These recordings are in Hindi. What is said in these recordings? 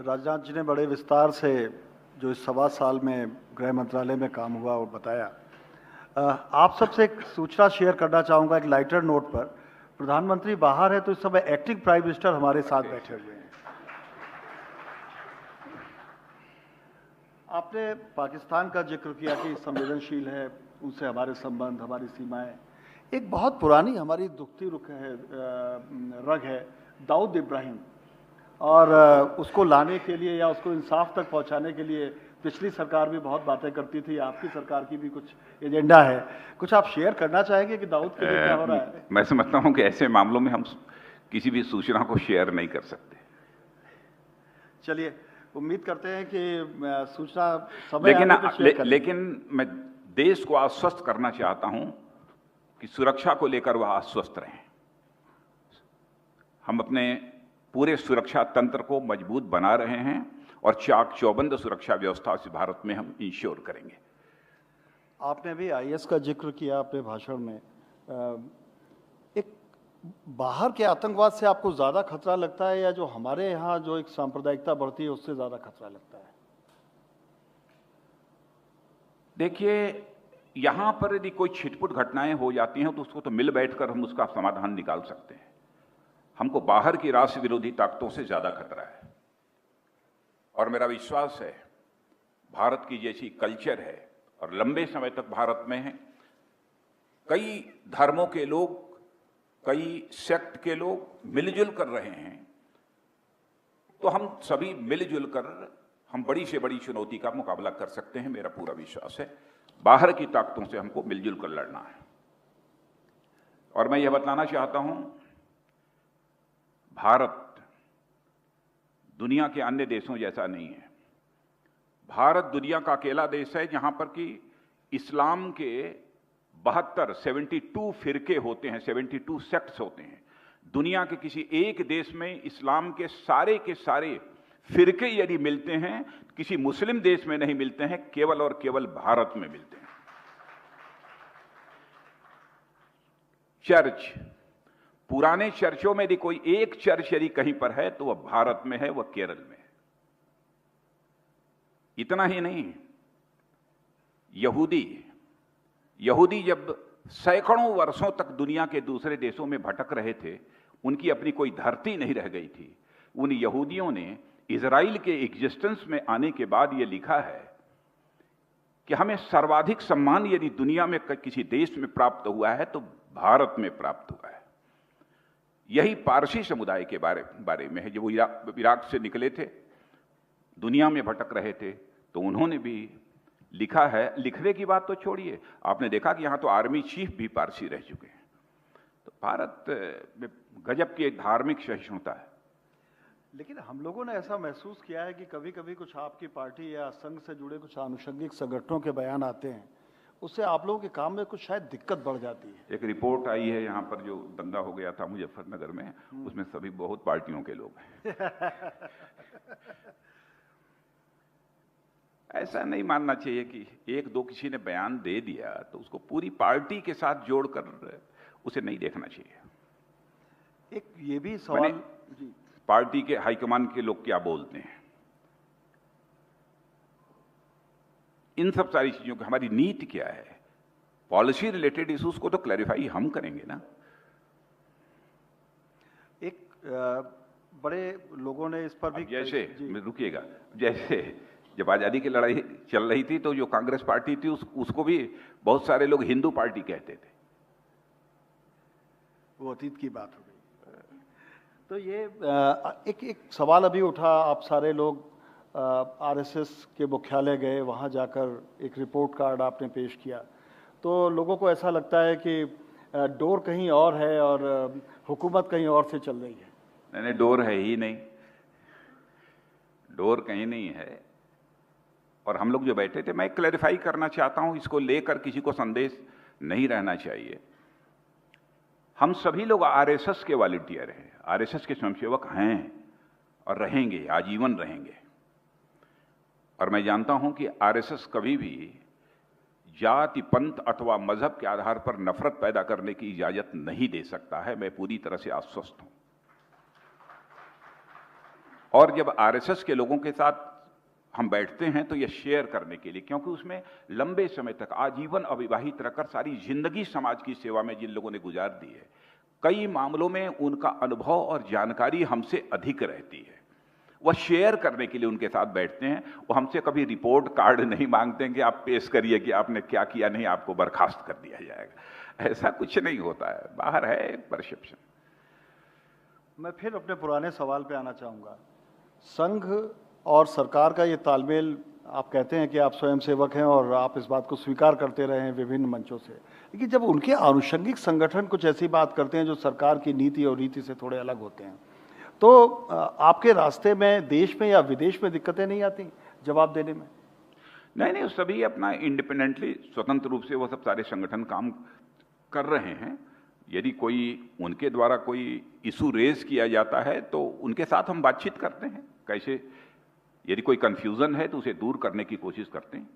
राजनाथ जी ने बड़े विस्तार से जो इस 1.25 साल में गृह मंत्रालय में काम हुआ और बताया। आप सबसे एक सूचना शेयर करना चाहूँगा एक लाइटर नोट पर। प्रधानमंत्री बाहर है तो इस समय एक्टिंग प्राइम मिनिस्टर हमारे साथ बैठे हुए हैं। आपने पाकिस्तान का जिक्र किया कि संवेदनशील है, उनसे हमारे संबंध, हमारी सीमाएं। एक बहुत पुरानी हमारी दुखती रग है दाऊद इब्राहिम, और उसको लाने के लिए या उसको इंसाफ तक पहुंचाने के लिए पिछली सरकार भी बहुत बातें करती थी। आपकी सरकार की भी कुछ एजेंडा है, कुछ आप शेयर करना चाहेंगे कि दाऊद के लिए क्या हो रहा है? मैं समझता हूं कि ऐसे मामलों में हम किसी भी सूचना को शेयर नहीं कर सकते। चलिए, उम्मीद करते हैं कि सूचना समय आने पर शेयर करेंगे। लेकिन मैं देश को आश्वस्त करना चाहता हूं कि सुरक्षा को लेकर वह आश्वस्त रहें। हम अपने पूरे सुरक्षा तंत्र को मजबूत बना रहे हैं और चाक चौबंद सुरक्षा व्यवस्था से भारत में हम इंश्योर करेंगे। आपने भी आईएस का जिक्र किया अपने भाषण में। एक बाहर के आतंकवाद से आपको ज्यादा खतरा लगता है या जो हमारे यहाँ जो एक सांप्रदायिकता बढ़ती है उससे ज्यादा खतरा लगता है? देखिए, यहां पर यदि कोई छिटपुट घटनाएं हो जाती हैं तो उसको तो मिल बैठकर हम उसका समाधान निकाल सकते हैं। हमको बाहर की राष्ट्र विरोधी ताकतों से ज्यादा खतरा है, और मेरा विश्वास है भारत की जैसी कल्चर है और लंबे समय तक भारत में है, कई धर्मों के लोग, कई सेक्ट के लोग मिलजुल कर रहे हैं, तो हम सभी मिलजुल कर हम बड़ी से बड़ी चुनौती का मुकाबला कर सकते हैं। मेरा पूरा विश्वास है बाहर की ताकतों से हमको मिलजुल कर लड़ना है। और मैं यह बतलाना चाहता हूं, भारत दुनिया के अन्य देशों जैसा नहीं है। भारत दुनिया का अकेला देश है जहां पर कि इस्लाम के 72 फिरके होते हैं, 72 सेक्ट्स होते हैं। दुनिया के किसी एक देश में इस्लाम के सारे फिरके यदि मिलते हैं, किसी मुस्लिम देश में नहीं मिलते हैं, केवल और केवल भारत में मिलते हैं। चर्च, पुराने चर्चों में यदि कोई एक चर्च यदि कहीं पर है तो वह भारत में है, वह केरल में है। इतना ही नहीं, यहूदी जब सैकड़ों वर्षों तक दुनिया के दूसरे देशों में भटक रहे थे, उनकी अपनी कोई धरती नहीं रह गई थी। उन यहूदियों ने इजराइल के एग्जिस्टेंस में आने के बाद यह लिखा है कि हमें सर्वाधिक सम्मान यदि दुनिया में किसी देश में प्राप्त हुआ है तो भारत में प्राप्त हुआ है। यही पारसी समुदाय के बारे में है। जब वो इराक से निकले थे, दुनिया में भटक रहे थे, तो उन्होंने भी लिखा है। लिखने की बात तो छोड़िए, आपने देखा कि यहां तो आर्मी चीफ भी पारसी रह चुके हैं। तो भारत में गजब की धार्मिक सहिष्णुता है। लेकिन हम लोगों ने ऐसा महसूस किया है कि कभी कभी कुछ आपकी पार्टी या संघ से जुड़े कुछ आनुषंगिक संगठनों के बयान आते हैं, उससे आप लोगों के काम में कुछ शायद दिक्कत बढ़ जाती है। एक रिपोर्ट आई है यहाँ पर, जो दंगा हो गया था मुजफ्फरनगर में, उसमें सभी बहुत पार्टियों के लोग हैं। ऐसा नहीं मानना चाहिए कि एक दो किसी ने बयान दे दिया तो उसको पूरी पार्टी के साथ जोड़कर उसे नहीं देखना चाहिए। एक ये भी सवाल जी, पार्टी के हाईकमान के लोग क्या बोलते हैं, इन सब सारी चीजों की हमारी नीति क्या है, पॉलिसी रिलेटेड इश्यूज को तो क्लैरिफाई हम करेंगे ना। एक बड़े लोगों ने इस पर भी जैसे रुकिएगा, जैसे जब आजादी की लड़ाई चल रही थी तो जो कांग्रेस पार्टी थी उसको भी बहुत सारे लोग हिंदू पार्टी कहते थे। वो अतीत की बात हो गई। तो ये एक सवाल अभी उठा, आप सारे लोग आरएसएस के मुख्यालय गए, वहाँ जाकर एक रिपोर्ट कार्ड आपने पेश किया, तो लोगों को ऐसा लगता है कि डोर कहीं और है और हुकूमत कहीं और से चल रही है। नहीं, डोर है ही नहीं, डोर कहीं नहीं है। और हम लोग जो बैठे थे, मैं क्लैरिफाई करना चाहता हूं, इसको लेकर किसी को संदेश नहीं रहना चाहिए। हम सभी लोग आरएसएस के वॉलंटियर हैं, आरएसएस के स्वयंसेवक हैं और रहेंगे, आजीवन रहेंगे। और मैं जानता हूं कि आरएसएस कभी भी जाति, पंथ अथवा मजहब के आधार पर नफरत पैदा करने की इजाजत नहीं दे सकता है। मैं पूरी तरह से आश्वस्त हूं। और जब आरएसएस के लोगों के साथ हम बैठते हैं तो यह शेयर करने के लिए, क्योंकि उसमें लंबे समय तक आजीवन अविवाहित रहकर सारी जिंदगी समाज की सेवा में जिन लोगों ने गुजार दी है, कई मामलों में उनका अनुभव और जानकारी हमसे अधिक रहती है। वह शेयर करने के लिए उनके साथ बैठते हैं। वो हमसे कभी रिपोर्ट कार्ड नहीं मांगते हैं कि आप पेश करिए कि आपने क्या किया, नहीं आपको बर्खास्त कर दिया जाएगा, ऐसा कुछ नहीं होता है। बाहर है एक परसेप्शन। मैं फिर अपने पुराने सवाल पे आना चाहूँगा। संघ और सरकार का ये तालमेल, आप कहते हैं कि आप स्वयंसेवक हैं और आप इस बात को स्वीकार करते रहे हैं विभिन्न मंचों से, लेकिन जब उनके आनुषंगिक संगठन कुछ ऐसी बात करते हैं जो सरकार की नीति और रीति से थोड़े अलग होते हैं, तो आपके रास्ते में देश में या विदेश में दिक्कतें नहीं आती जवाब देने में? नहीं, सभी अपना इंडिपेंडेंटली स्वतंत्र रूप से वो सब सारे संगठन काम कर रहे हैं। यदि कोई उनके द्वारा कोई इशू रेज किया जाता है तो उनके साथ हम बातचीत करते हैं, कैसे यदि कोई कंफ्यूजन है तो उसे दूर करने की कोशिश करते हैं।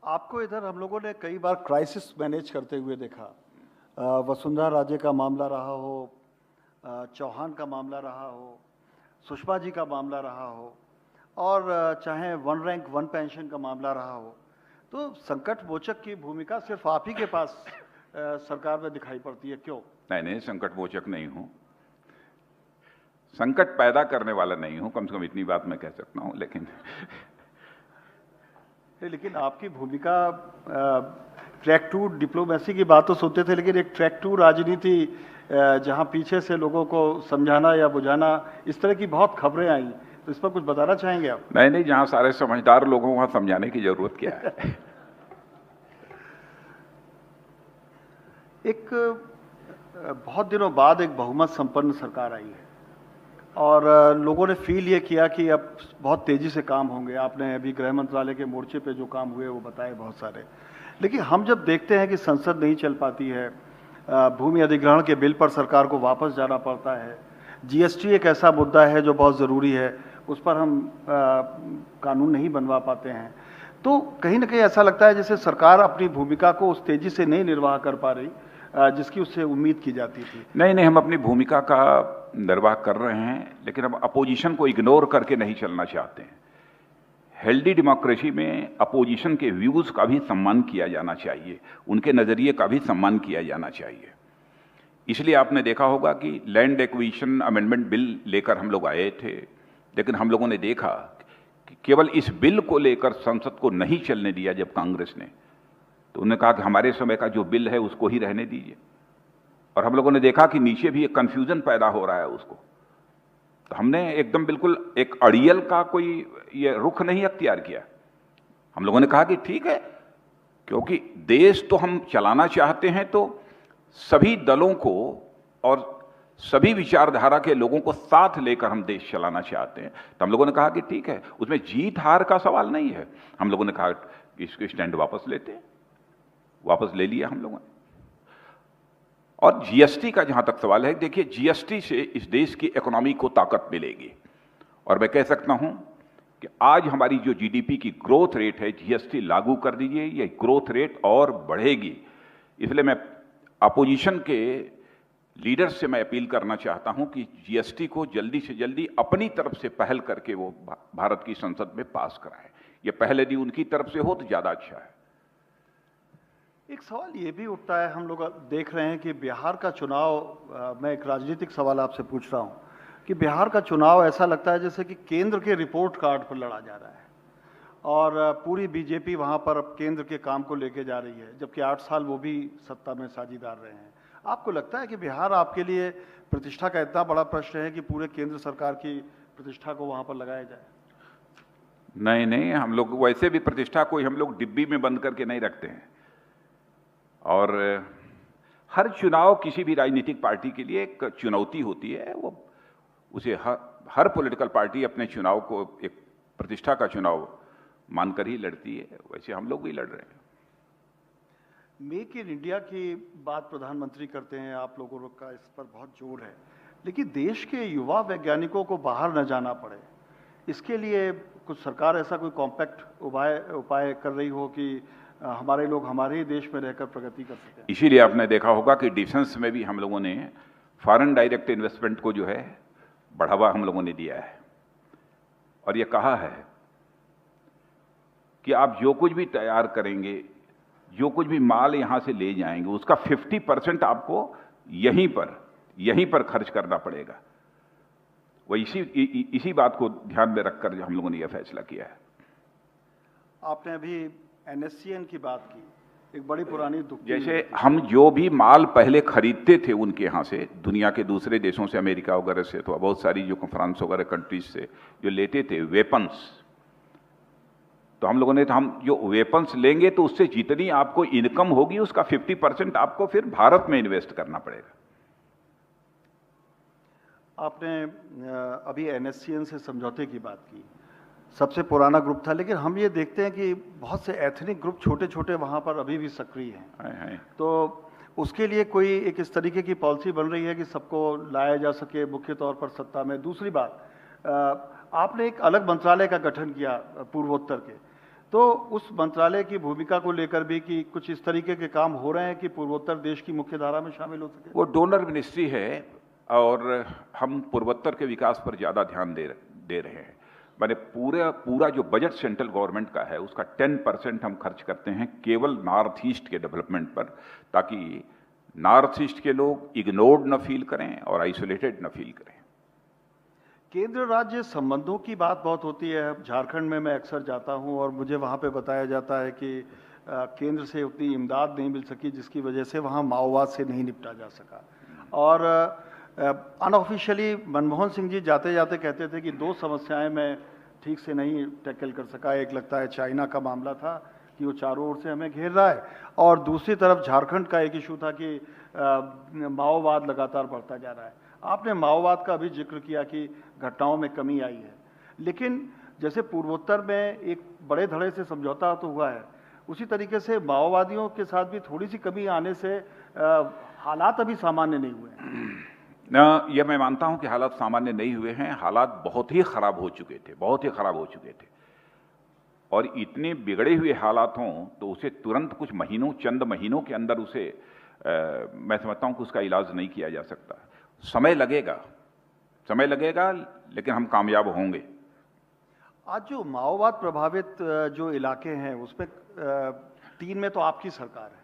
आपको इधर हम लोगों ने कई बार क्राइसिस मैनेज करते हुए देखा। वसुंधरा राजे का मामला रहा हो, चौहान का मामला रहा हो, सुषमा जी का मामला रहा हो, और चाहे वन रैंक वन पेंशन का मामला रहा हो, तो संकट मोचक की भूमिका सिर्फ आप ही के पास सरकार में दिखाई पड़ती है, क्यों? नहीं, संकट मोचक नहीं हूं, संकट पैदा करने वाला नहीं हूं, कम से कम इतनी बात मैं कह सकता हूं। लेकिन आपकी भूमिका, ट्रैक टू डिप्लोमेसी की बात तो सुनते थे, लेकिन एक ट्रैक टू राजनीति जहां पीछे से लोगों को समझाना या बुझाना, इस तरह की बहुत खबरें आई, तो इस पर कुछ बताना चाहेंगे आप? नहीं, जहां सारे समझदार लोगों वहां समझाने की जरूरत क्या है। एक बहुत दिनों बाद एक बहुमत संपन्न सरकार आई है और लोगों ने फील ये किया कि अब बहुत तेजी से काम होंगे। आपने अभी गृह मंत्रालय के मोर्चे पे जो काम हुए वो बताए बहुत सारे, लेकिन हम जब देखते हैं कि संसद नहीं चल पाती है, भूमि अधिग्रहण के बिल पर सरकार को वापस जाना पड़ता है, जीएसटी एक ऐसा मुद्दा है जो बहुत ज़रूरी है, उस पर हम कानून नहीं बनवा पाते हैं, तो कहीं ना कहीं ऐसा लगता है जैसे सरकार अपनी भूमिका को उस तेजी से नहीं निर्वाह कर पा रही जिसकी उससे उम्मीद की जाती थी। नहीं, हम अपनी भूमिका का निर्वाह कर रहे हैं, लेकिन हम अपोजिशन को इग्नोर करके नहीं चलना चाहते हैं। हेल्दी डेमोक्रेसी में अपोजिशन के व्यूज का भी सम्मान किया जाना चाहिए, उनके नजरिए का भी सम्मान किया जाना चाहिए। इसलिए आपने देखा होगा कि लैंड एक्विजिशन अमेंडमेंट बिल लेकर हम लोग आए थे, लेकिन हम लोगों ने देखा कि केवल इस बिल को लेकर संसद को नहीं चलने दिया। जब कांग्रेस ने, तो उन्होंने कहा कि हमारे समय का जो बिल है उसको ही रहने दीजिए, और हम लोगों ने देखा कि नीचे भी एक कंफ्यूजन पैदा हो रहा है उसको, तो हमने एकदम बिल्कुल एक अड़ियल का कोई ये रुख नहीं अख्तियार किया। हम लोगों ने कहा कि ठीक है, क्योंकि देश तो हम चलाना चाहते हैं, तो सभी दलों को और सभी विचारधारा के लोगों को साथ लेकर हम देश चलाना चाहते हैं। तो हम लोगों ने कहा कि ठीक है, उसमें जीत हार का सवाल नहीं है। हम लोगों ने कहा कि इसको स्टैंड वापस लेते हैं, वापस ले लिया हम लोगों ने। और जीएसटी का जहां तक सवाल है, देखिए जीएसटी से इस देश की इकोनॉमी को ताकत मिलेगी, और मैं कह सकता हूं कि आज हमारी जो जीडीपी की ग्रोथ रेट है, जीएसटी लागू कर दीजिए, ये ग्रोथ रेट और बढ़ेगी। इसलिए मैं अपोजिशन के लीडर्स से मैं अपील करना चाहता हूं कि जीएसटी को जल्दी से जल्दी अपनी तरफ से पहल करके वो भारत की संसद में पास कराएं। ये पहल यदि उनकी तरफ से हो तो ज्यादा अच्छा है। एक सवाल ये भी उठता है, हम लोग देख रहे हैं कि बिहार का चुनाव, मैं एक राजनीतिक सवाल आपसे पूछ रहा हूं कि बिहार का चुनाव ऐसा लगता है जैसे कि केंद्र के रिपोर्ट कार्ड पर लड़ा जा रहा है, और पूरी बीजेपी वहां पर अब केंद्र के काम को लेके जा रही है, जबकि 8 साल वो भी सत्ता में साझीदार रहे हैं। आपको लगता है कि बिहार आपके लिए प्रतिष्ठा का इतना बड़ा प्रश्न है कि पूरे केंद्र सरकार की प्रतिष्ठा को वहां पर लगाया जाए? नहीं, हम लोग वैसे भी प्रतिष्ठा कोई हम लोग डिब्बी में बंद करके नहीं रखते हैं, और हर चुनाव किसी भी राजनीतिक पार्टी के लिए एक चुनौती होती है। वो उसे हर पॉलिटिकल पार्टी अपने चुनाव को एक प्रतिष्ठा का चुनाव मानकर ही लड़ती है, वैसे हम लोग भी लड़ रहे हैं। मेक इन इंडिया की बात प्रधानमंत्री करते हैं, आप लोगों का इस पर बहुत जोर है, लेकिन देश के युवा वैज्ञानिकों को बाहर न जाना पड़े, इसके लिए कुछ सरकार ऐसा कोई कॉम्पैक्ट उपाय कर रही हो कि हमारे लोग हमारे ही देश में रहकर प्रगति कर सकें? इसीलिए आपने देखा होगा कि डिफेंस में भी हम लोगों ने फॉरेन डायरेक्ट इन्वेस्टमेंट को जो है बढ़ावा हम लोगों ने दिया है और ये कहा है कि आप जो कुछ भी तैयार करेंगे, जो कुछ भी माल यहां से ले जाएंगे, उसका 50% आपको यहीं पर खर्च करना पड़ेगा। वो इसी बात को ध्यान में रखकर हम लोगों ने यह फैसला किया है। आपने अभी NSCN की बात की, एक बड़ी पुरानी दुख। जैसे हम जो भी माल पहले खरीदते थे उनके यहाँ से, दुनिया के दूसरे देशों से, अमेरिका वगैरह से, तो बहुत सारी जो फ्रांस वगैरह कंट्रीज से जो लेते थे वेपन्स, तो हम लोगों ने हम जो वेपन्स लेंगे तो उससे जितनी आपको इनकम होगी उसका 50% आपको फिर भारत में इन्वेस्ट करना पड़ेगा। आपने अभी NSCN से समझौते की बात की, सबसे पुराना ग्रुप था, लेकिन हम ये देखते हैं कि बहुत से एथनिक ग्रुप छोटे छोटे वहाँ पर अभी भी सक्रिय हैं। तो उसके लिए कोई एक इस तरीके की पॉलिसी बन रही है कि सबको लाया जा सके मुख्य तौर पर सत्ता में? दूसरी बात, आपने एक अलग मंत्रालय का गठन किया पूर्वोत्तर के, तो उस मंत्रालय की भूमिका को लेकर भी कि कुछ इस तरीके के काम हो रहे हैं कि पूर्वोत्तर देश की मुख्य धारा में शामिल हो सके? वो डोनर मिनिस्ट्री है और हम पूर्वोत्तर के विकास पर ज़्यादा ध्यान दे रहे हैं। मैंने पूरा जो बजट सेंट्रल गवर्नमेंट का है उसका 10% हम खर्च करते हैं केवल नॉर्थ ईस्ट के डेवलपमेंट पर, ताकि नॉर्थ ईस्ट के लोग इग्नोर्ड न फील करें और आइसोलेटेड न फील करें। केंद्र राज्य संबंधों की बात बहुत होती है। झारखंड में मैं अक्सर जाता हूं और मुझे वहां पे बताया जाता है कि केंद्र से उतनी इमदाद नहीं मिल सकी, जिसकी वजह से वहां माओवाद से नहीं निपटा जा सका। और अनऑफिशियली मनमोहन सिंह जी जाते जाते कहते थे कि 2 समस्याएं मैं ठीक से नहीं टैकल कर सका। एक लगता है चाइना का मामला था कि वो चारों ओर से हमें घेर रहा है, और दूसरी तरफ झारखंड का एक इशू था कि माओवाद लगातार बढ़ता जा रहा है। आपने माओवाद का भी जिक्र किया कि घटनाओं में कमी आई है, लेकिन जैसे पूर्वोत्तर में एक बड़े धड़े से समझौता तो हुआ है, उसी तरीके से माओवादियों के साथ भी थोड़ी सी कमी आने से हालात अभी सामान्य नहीं हुए हैं। यह मैं मानता हूं कि हालात सामान्य नहीं हुए हैं। हालात बहुत ही खराब हो चुके थे, और इतने बिगड़े हुए हालात हों तो उसे तुरंत कुछ चंद महीनों के अंदर उसे मैं समझता हूं कि उसका इलाज नहीं किया जा सकता। समय लगेगा, लेकिन हम कामयाब होंगे। आज जो माओवाद प्रभावित जो इलाके हैं उसमें 3 में तो आपकी सरकार है,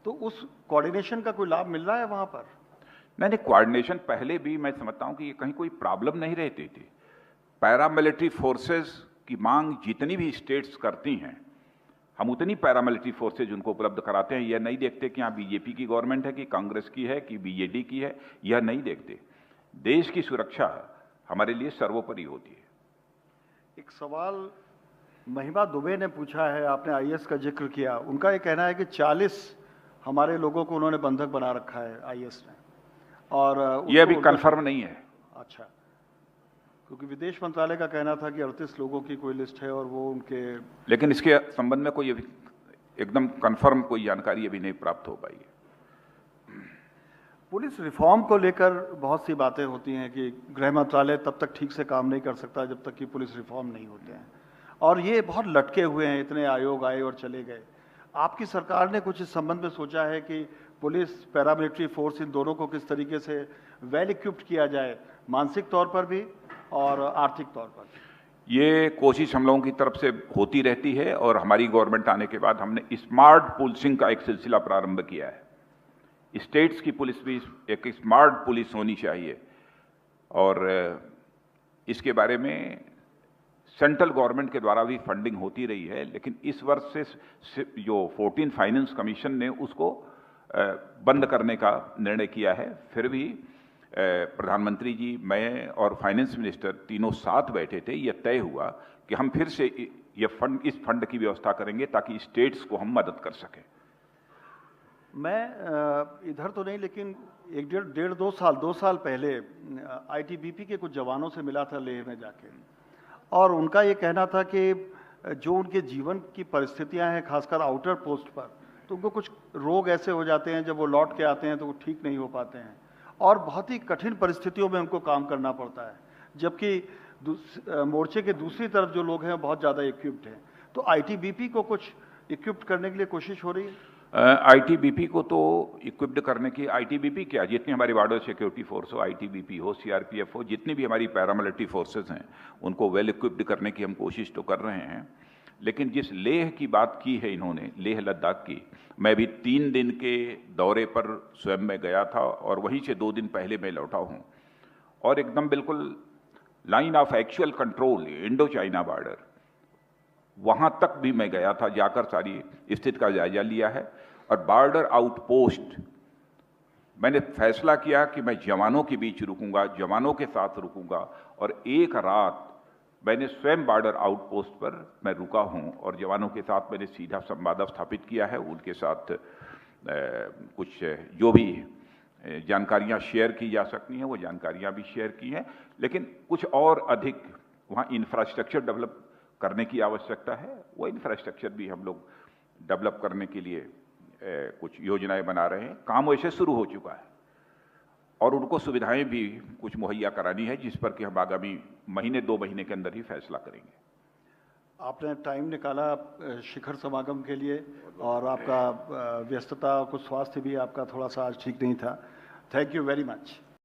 तो उस कोऑर्डिनेशन का कोई लाभ मिल रहा है वहां पर? नहीं, कोऑर्डिनेशन पहले भी मैं समझता हूं कि ये कहीं कोई प्रॉब्लम नहीं रहती थी। पैरामिलिट्री फोर्सेस की मांग जितनी भी स्टेट्स करती हैं, हम उतनी पैरामिलिट्री फोर्सेज उनको उपलब्ध कराते हैं। यह नहीं देखते कि यहाँ बीजेपी की गवर्नमेंट है, कि कांग्रेस की है, कि बीजेडी की है, यह नहीं देखते। देश की सुरक्षा हमारे लिए सर्वोपरि होती है। एक सवाल महिमा दुबे ने पूछा है, आपने IAS का जिक्र किया, उनका ये कहना है कि 40 हमारे लोगों को उन्होंने बंधक बना रखा है IAS ने, और यह अभी कंफर्म नहीं है। अच्छा, क्योंकि विदेश मंत्रालय का कहना था कि 38 लोगों की कोई लिस्ट है और वो उनके, लेकिन इसके संबंध में कोई एकदम कंफर्म कोई जानकारी अभी नहीं प्राप्त हो पाई है। पुलिस रिफॉर्म को लेकर बहुत सी बातें होती हैं कि गृह मंत्रालय तब तक ठीक से काम नहीं कर सकता जब तक कि पुलिस रिफॉर्म नहीं होते हैं, और ये बहुत लटके हुए हैं, इतने आयोग आए और चले गए। आपकी सरकार ने कुछ इस संबंध में सोचा है कि पुलिस, पैरामिलिट्री फोर्स, इन दोनों को किस तरीके से वेल इक्विप्ड किया जाए, मानसिक तौर पर भी और आर्थिक तौर पर? ये कोशिश हम लोगों की तरफ से होती रहती है, और हमारी गवर्नमेंट आने के बाद हमने स्मार्ट पुलिसिंग का एक सिलसिला प्रारंभ किया है। स्टेट्स की पुलिस भी एक स्मार्ट पुलिस होनी चाहिए, और इसके बारे में सेंट्रल गवर्नमेंट के द्वारा भी फंडिंग होती रही है। लेकिन इस वर्ष से जो 14 फाइनेंस कमीशन ने उसको बंद करने का निर्णय किया है। फिर भी प्रधानमंत्री जी, मैं और फाइनेंस मिनिस्टर तीनों साथ बैठे थे। यह तय हुआ कि हम फिर से इस फंड की व्यवस्था करेंगे ताकि स्टेट्स को हम मदद कर सकें। मैं इधर तो नहीं, लेकिन 2 साल पहले ITBP के कुछ जवानों से मिला था लेह में जाके, और उनका ये कहना था कि जो उनके जीवन की परिस्थितियां हैं, खासकर आउटर पोस्ट पर, तो उनको कुछ रोग ऐसे हो जाते हैं, जब वो लौट के आते हैं तो वो ठीक नहीं हो पाते हैं, और बहुत ही कठिन परिस्थितियों में उनको काम करना पड़ता है, जबकि मोर्चे के दूसरी तरफ जो लोग हैं बहुत ज़्यादा इक्विप्ड हैं। तो ITBP को कुछ इक्विप्ड करने के लिए कोशिश हो रही है? आईटीबीपी को तो इक्विप्ड करने की, आईटीबीपी क्या, जितनी हमारी बॉर्डर सिक्योरिटी फोर्स हो, आईटीबीपी हो, सीआरपीएफ हो, जितनी भी हमारी पैरामिलिट्री फोर्सेस हैं, उनको वेल इक्विप्ड करने की हम कोशिश तो कर रहे हैं। लेकिन जिस लेह की बात की है इन्होंने, लेह लद्दाख की, मैं भी 3 दिन के दौरे पर स्वयं में गया था और वहीं से 2 दिन पहले मैं लौटा हूँ। और एकदम बिल्कुल line of actual control, Indo China border, वहां तक भी मैं गया था, जाकर सारी स्थिति का जायजा लिया है। और बॉर्डर आउटपोस्ट मैंने फैसला किया कि मैं जवानों के बीच रुकूंगा, जवानों के साथ रुकूंगा, और एक रात मैंने स्वयं बॉर्डर आउटपोस्ट पर मैं रुका हूं और जवानों के साथ मैंने सीधा संवाद स्थापित किया है। उनके साथ कुछ जो भी जानकारियां शेयर की जा सकती हैं वो जानकारियां भी शेयर की हैं, लेकिन कुछ और अधिक वहाँ इंफ्रास्ट्रक्चर डेवलप करने की आवश्यकता है। वो इंफ्रास्ट्रक्चर भी हम लोग डेवलप करने के लिए कुछ योजनाएं बना रहे हैं। काम वैसे शुरू हो चुका है और उनको सुविधाएं भी कुछ मुहैया करानी है, जिस पर कि हम आगामी महीने 2 महीने के अंदर ही फैसला करेंगे। आपने टाइम निकाला शिखर समागम के लिए, और आपका व्यस्तता, कुछ स्वास्थ्य भी आपका थोड़ा सा आज ठीक नहीं था। Thank you very much.